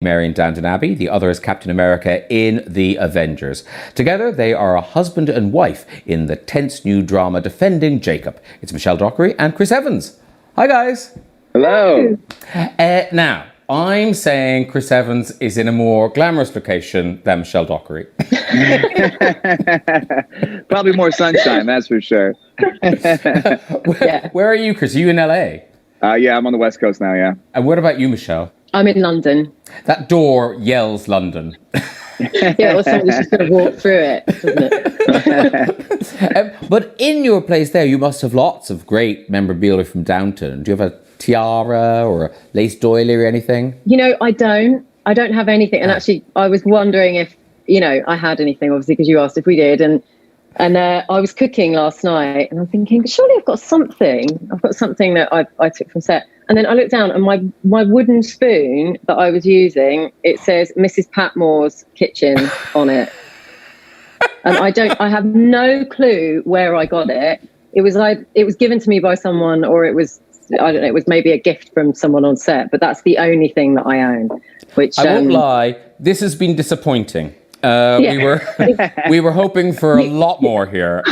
Mary in Downton Abbey. The other is Captain America in The Avengers. Together, they are a husband and wife in the tense new drama Defending Jacob. It's Michelle Dockery and Chris Evans. Hi, guys. Hello. Now, I'm saying Chris Evans is in a more glamorous location than Michelle Dockery. Probably more sunshine, that's for sure. Where are you, Chris? Are you in LA? Yeah, I'm on the West Coast now, yeah. And what about you, Michelle? I'm in London. That door yells London. Yeah, or somebody's just going to walk through it, doesn't it? But in your place there, you must have lots of great memorabilia from Downton. Do you have a tiara or a lace doily or anything? You know, I don't have anything. And actually, I was wondering if, I had anything, obviously, because you asked if we did. And I was cooking last night and I'm thinking, surely I've got something. I've got something that I took from set. And then I looked down and my wooden spoon that I was using, it says Mrs. Patmore's kitchen on it. And I have no clue where I got it. It was given to me by someone, or it was, I don't know, it was maybe a gift from someone on set, but that's the only thing that I own. Which I won't lie, this has been disappointing. We were hoping for a lot more here.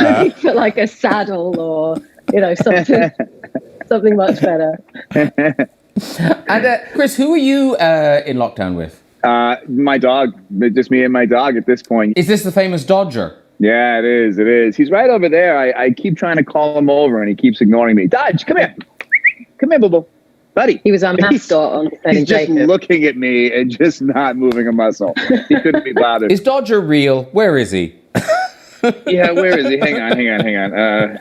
For like a saddle or something much better. And Chris, who are you in lockdown with? My dog, just me and my dog at this point. Is this the famous Dodger? Yeah, it is. He's right over there. I keep trying to call him over and he keeps ignoring me. Dodge, come here, boo-boo. Buddy. He was our mascot on Defending Jacob. He's just looking at me and just not moving a muscle. He couldn't be bothered. Is Dodger real? Where is he? Yeah, where is he? Hang on.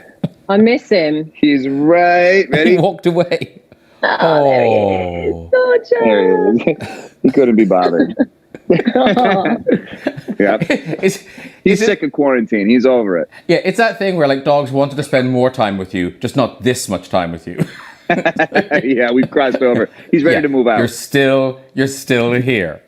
I miss him. He's right. Ready? He walked away. Oh, there he is. Dodger. There he is. He couldn't be bothered. Yeah. He's sick of quarantine. He's over it. Yeah, it's that thing where like dogs wanted to spend more time with you, just not this much time with you. Yeah, we've crossed over. He's ready to move out. You're still here.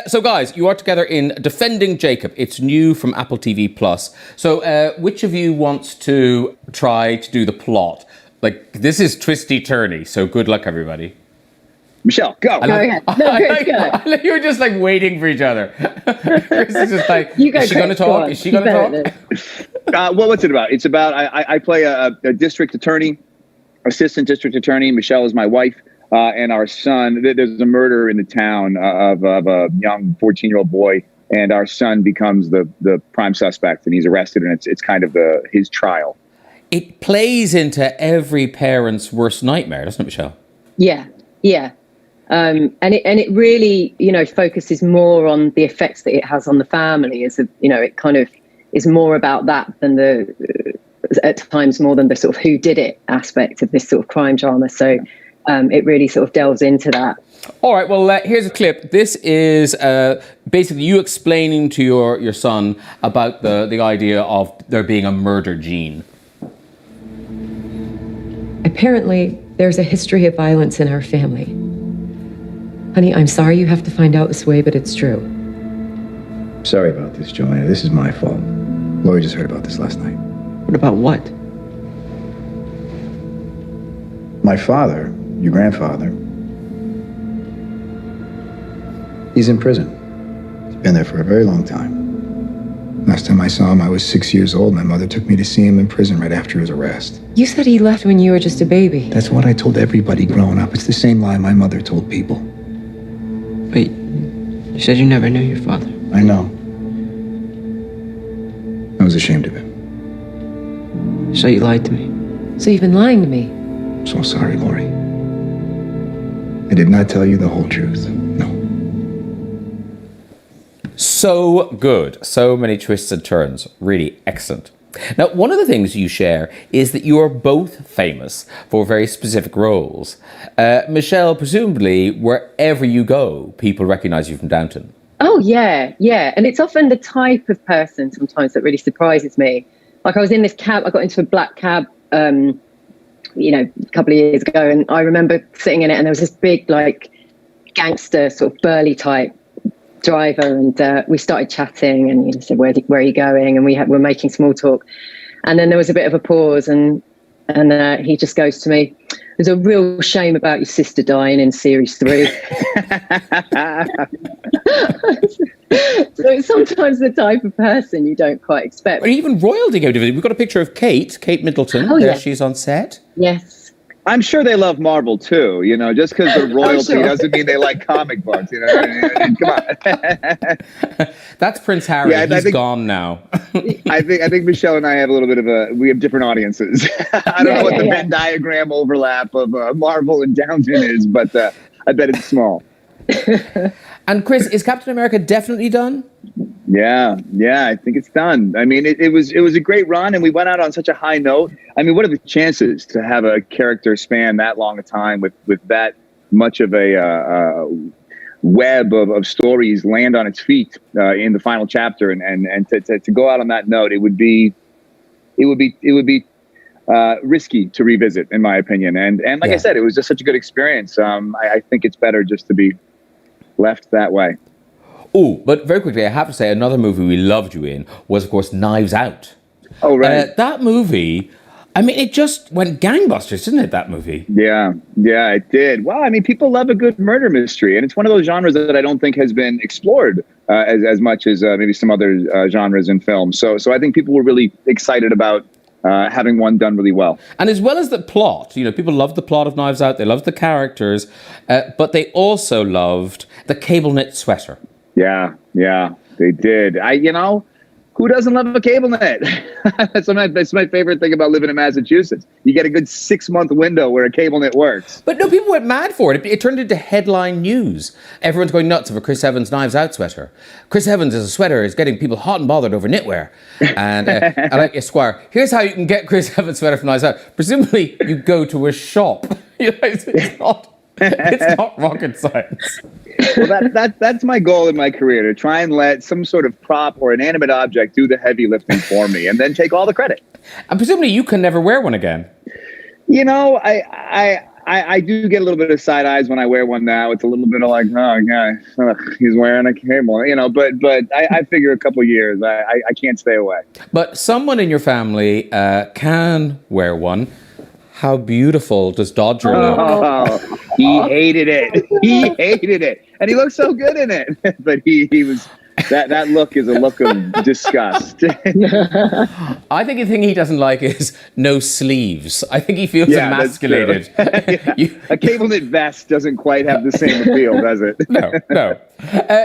So guys, you are together in Defending Jacob. It's new from Apple TV+. So which of you wants to try to do the plot? Like, this is twisty-turny, so good luck, everybody. Michelle, go. Go ahead. No, Chris, go. You were just like waiting for each other. Chris is just like, is she going to talk? Is she going to talk? Well, what's it about? It's about, I play a district attorney, assistant district attorney. Michelle is my wife. And our son, there's a murder in the town of a young 14-year-old boy, and our son becomes the prime suspect, and he's arrested, and it's kind of his trial. It plays into every parent's worst nightmare, doesn't it, Michelle? Yeah. And it really, focuses more on the effects that it has on the family. It kind of is more about that than at times more than the sort of who did it aspect of this sort of crime drama. So it really sort of delves into that. All right, well, here's a clip. This is basically you explaining to your son about the idea of there being a murder gene. Apparently, there's a history of violence in our family. Honey, I'm sorry you have to find out this way, but it's true. Sorry about this, Joanna. This is my fault. Lori just heard about this last night. What about what? My father, your grandfather, he's in prison. He's been there for a very long time. Last time I saw him, I was 6 years old. My mother took me to see him in prison right after his arrest. You said he left when you were just a baby. That's what I told everybody growing up. It's the same lie my mother told people. Wait, you said you never knew your father. I know. I was ashamed of it. So you lied to me. So you've been lying to me. I'm so sorry, Lori. I did not tell you the whole truth. No. So good. So many twists and turns. Really excellent. Now, one of the things you share is that you are both famous for very specific roles. Michelle, presumably, wherever you go, people recognize you from Downton. Oh, yeah. And it's often the type of person sometimes that really surprises me. Like I was in this cab, I got into a black cab, a couple of years ago, and I remember sitting in it and there was this big, like, gangster, sort of burly type driver, and we started chatting, and he said, where are you going? And we're making small talk. And then there was a bit of a pause, and he just goes to me, There's a real shame about your sister dying in series 3. So it's sometimes the type of person you don't quite expect. Or even royalty go to visit. We've got a picture of Kate Middleton. Oh, there yeah. she's on set. Yes. I'm sure they love Marvel too. You know, just because they're royalty sure. doesn't mean they like comic books. You know, what I mean? Come on. That's Prince Harry. Yeah, He's gone now. I think Michelle and I have a little bit of we have different audiences. I don't know what the Venn diagram overlap of Marvel and Downton is, but I bet it's small. And Chris, is Captain America definitely done? Yeah, I think it's done. I mean, it was a great run, and we went out on such a high note. I mean, what are the chances to have a character span that long a time with that much of a web of stories land on its feet in the final chapter, and to go out on that note, it would be risky to revisit, in my opinion. And like I said, it was just such a good experience. I think it's better just to be left that way. Oh, but very quickly, I have to say, another movie we loved you in was, of course, Knives Out. Oh, right. That movie, I mean, it just went gangbusters, didn't it, that movie? Yeah, it did. Well, I mean, people love a good murder mystery, and it's one of those genres that I don't think has been explored as much as maybe some other genres in film. So I think people were really excited about having one done really well. And as well as the plot, you know, people loved the plot of Knives Out, they loved the characters, but they also loved the cable knit sweater. Yeah, they did. Who doesn't love a cable knit? That's my favorite thing about living in Massachusetts. You get a good 6-month window where a cable knit works. But no, people went mad for it. It turned into headline news. Everyone's going nuts over Chris Evans' Knives Out sweater. Chris Evans as a sweater is getting people hot and bothered over knitwear. And I like Esquire. Here's how you can get Chris Evans' sweater from Knives Out. Presumably, you go to a shop. It's not rocket science. Well, that's my goal in my career, to try and let some sort of prop or inanimate object do the heavy lifting for me and then take all the credit. And presumably you can never wear one again. You know, I do get a little bit of side eyes when I wear one now. It's a little bit of like, oh, yeah, he's wearing a cable, you know, but I figure a couple years, I can't stay away. But someone in your family can wear one. How beautiful does Dodger look? Oh, he hated it. He hated it. And he looked so good in it. But he was, that look is a look of disgust. I think the thing he doesn't like is no sleeves. I think he feels emasculated. A cable knit vest doesn't quite have the same appeal, does it? No.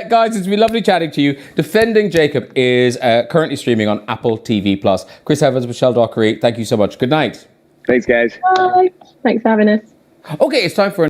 Guys, it's been lovely chatting to you. Defending Jacob is currently streaming on Apple TV+. Chris Evans, Michelle Dockery, thank you so much. Good night. Thanks, guys. Bye. Thanks for having us. Okay, it's time for